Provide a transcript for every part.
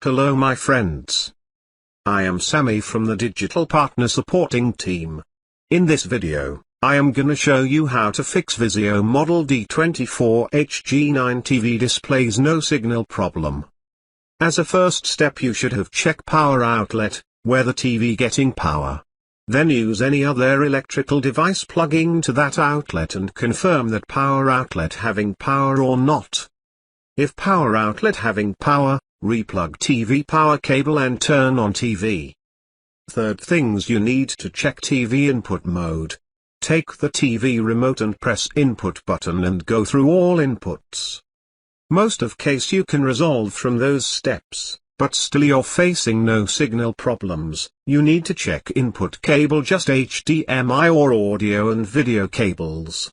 Hello my friends. I am Sammy from the Digital Partner Supporting Team. In this video, I am gonna show you how to fix Vizio model D24H G9 TV display's no signal problem. As a first step you should have checked power outlet, where the TV getting power. Then use any other electrical device plugging to that outlet and confirm that power outlet having power or not. If power outlet having power, replug TV power cable and turn on TV. Third things you need to check TV input mode. Take the TV remote and press input button and go through all inputs. Most of case you can resolve from those steps, but still you're facing no signal problems. You need to check input cable, just HDMI or audio and video cables.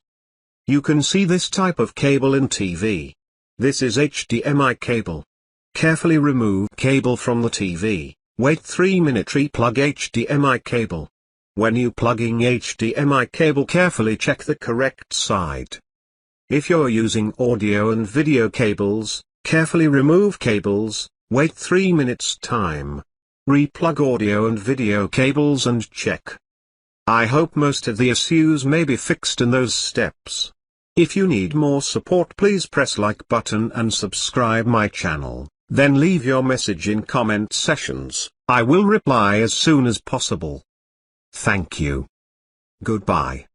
You can see this type of cable in TV. This is HDMI cable. Carefully remove cable from the TV, wait 3 minutes, replug HDMI cable. When you plugging HDMI cable, carefully check the correct side. If you're using audio and video cables, carefully remove cables, wait 3 minutes time. Replug audio and video cables and check. I hope most of the issues may be fixed in those steps. If you need more support, please press like button and subscribe my channel. Then leave your message in comment sections. I will reply as soon as possible. Thank you. Goodbye.